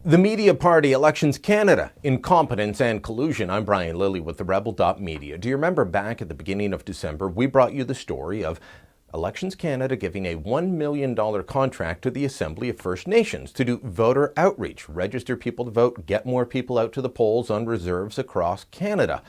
The media party, Elections Canada, incompetence and collusion. I'm Brian Lilley with the Rebel.media. Do you remember back at the beginning of December, we brought you the story of Elections Canada giving a $1 million contract to the Assembly of First Nations to do voter outreach, register people to vote, get more people out to the polls on reserves across Canada.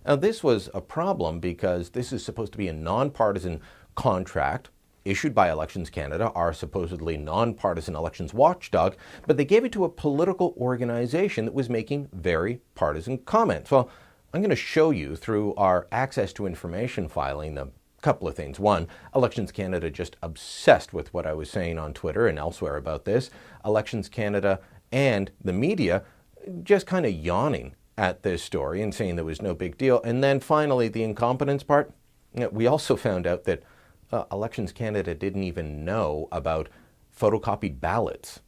Now, this was a problem because this is supposed to be a non-partisan contract issued by Elections Canada, our supposedly non-partisan elections watchdog, but they gave it to a political organization that was making very partisan comments. Well, I'm going to show you through our access to information filing a couple of things. One, Elections Canada just obsessed with what I was saying on Twitter and elsewhere about this. Elections Canada and the media just kind of yawning at this story and saying there was no big deal. And then finally, the incompetence part. We also found out that Elections Canada didn't even know about photocopied ballots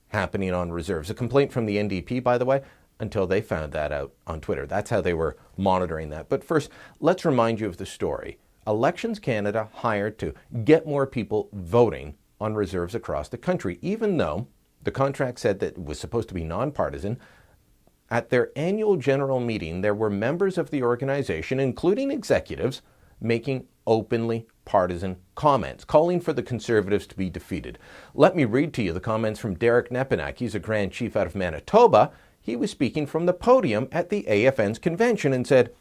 happening on reserves. A complaint from the NDP, by the way, until they found that out on Twitter. That's how they were monitoring that. But first, let's remind you of the story. Elections Canada hired to get more people voting on reserves across the country, even though the contract said that it was supposed to be nonpartisan. At their annual general meeting, there were members of the organization, including executives, making openly partisan comments, calling for the Conservatives to be defeated. Let me read to you the comments from Derek Nepinak. He's a Grand Chief out of Manitoba. He was speaking from the podium at the AFN's convention and said,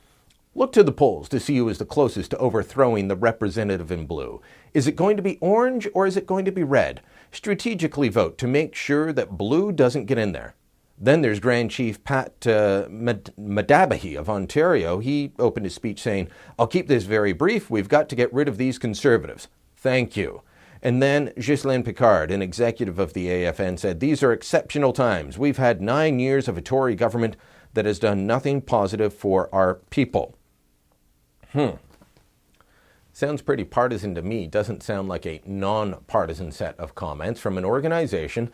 "Look to the polls to see who is the closest to overthrowing the representative in blue. Is it going to be orange or is it going to be red? Strategically vote to make sure that blue doesn't get in there." Then there's Grand Chief Pat Madabahi of Ontario. He opened his speech saying, "I'll keep this very brief. We've got to get rid of these Conservatives. Thank you." And then Ghislaine Picard, an executive of the AFN, said, "These are exceptional times. We've had 9 years of a Tory government that has done nothing positive for our people." Sounds pretty partisan to me. Doesn't sound like a non-partisan set of comments from an organization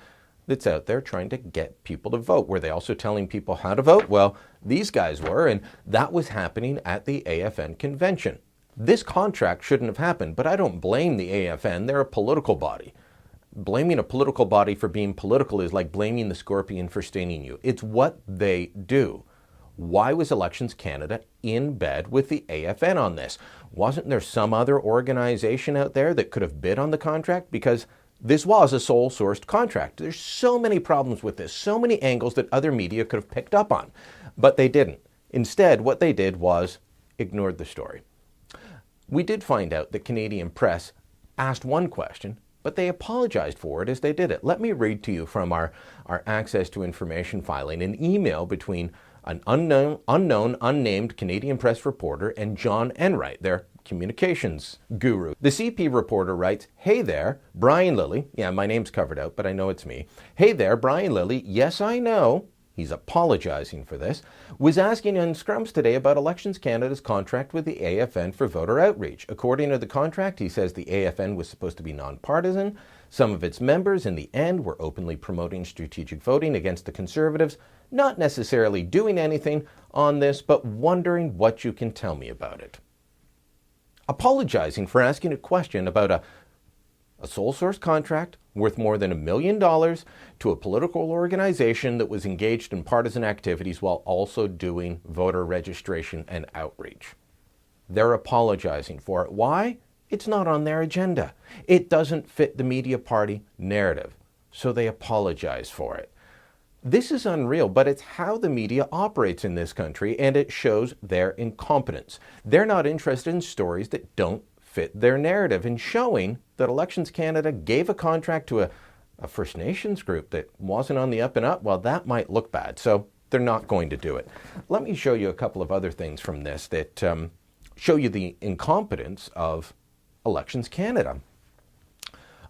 that's out there trying to get people to vote. Were they also telling people how to vote? Well, these guys were, and that was happening at the AFN convention. This contract shouldn't have happened, but I don't blame the AFN. They're a political body. Blaming a political body for being political is like blaming the scorpion for stinging you. It's what they do. Why was Elections Canada in bed with the AFN on this? Wasn't there some other organization out there that could have bid on the contract? Because this was a sole-sourced contract. There's so many problems with this, so many angles that other media could have picked up on, but they didn't. Instead, what they did was ignored the story. We did find out that Canadian press asked one question, but they apologized for it as they did it. Let me read to you from our access to information filing, an email between an unnamed Canadian press reporter and John Enright, their communications guru. The CP reporter writes, "Hey there, Brian Lilley." Yeah, my name's covered out, but I know it's me. "Hey there, Brian Lilley. Yes, I know." He's apologizing for this. "Was asking in Scrums today about Elections Canada's contract with the AFN for voter outreach. According to the contract, he says the AFN was supposed to be nonpartisan. Some of its members in the end were openly promoting strategic voting against the Conservatives, not necessarily doing anything on this, but wondering what you can tell me about it." Apologizing for asking a question about a sole source contract worth more than $1 million to a political organization that was engaged in partisan activities while also doing voter registration and outreach. They're apologizing for it. Why? It's not on their agenda. It doesn't fit the media party narrative, so they apologize for it. This is unreal, but it's how the media operates in this country, and it shows their incompetence. They're not interested in stories that don't fit their narrative, and showing that Elections Canada gave a contract to a First Nations group that wasn't on the up and up, well, that might look bad, so they're not going to do it. Let me show you a couple of other things from this that show you the incompetence of Elections Canada.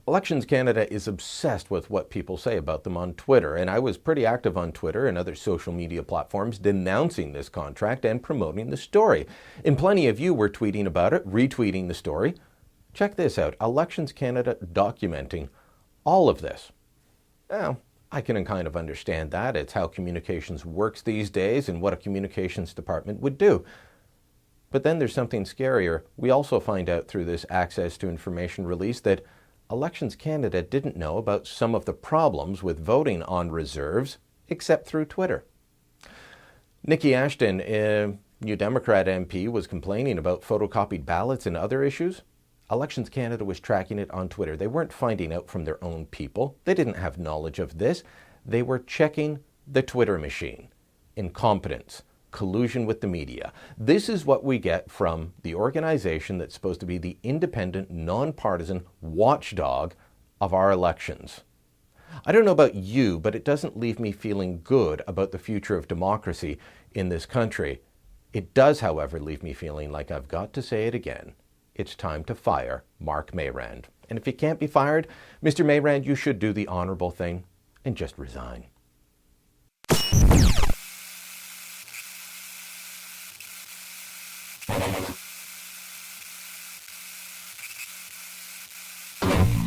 Elections Canada is obsessed with what people say about them on Twitter, and I was pretty active on Twitter and other social media platforms denouncing this contract and promoting the story. And plenty of you were tweeting about it, retweeting the story. Check this out, Elections Canada documenting all of this. Now, I can kind of understand that. It's how communications works these days and what a communications department would do. But then there's something scarier. We also find out through this access to information release that Elections Canada didn't know about some of the problems with voting on reserves except through Twitter. Nikki Ashton, a New Democrat MP, was complaining about photocopied ballots and other issues. Elections Canada was tracking it on Twitter. They weren't finding out from their own people. They didn't have knowledge of this. They were checking the Twitter machine. Incompetence, collusion with the media. This is what we get from the organization that's supposed to be the independent, non-partisan watchdog of our elections. I don't know about you, but it doesn't leave me feeling good about the future of democracy in this country. It does, however, leave me feeling like I've got to say it again. It's time to fire Mark Mayrand. And if he can't be fired, Mr. Mayrand, you should do the honorable thing and just resign.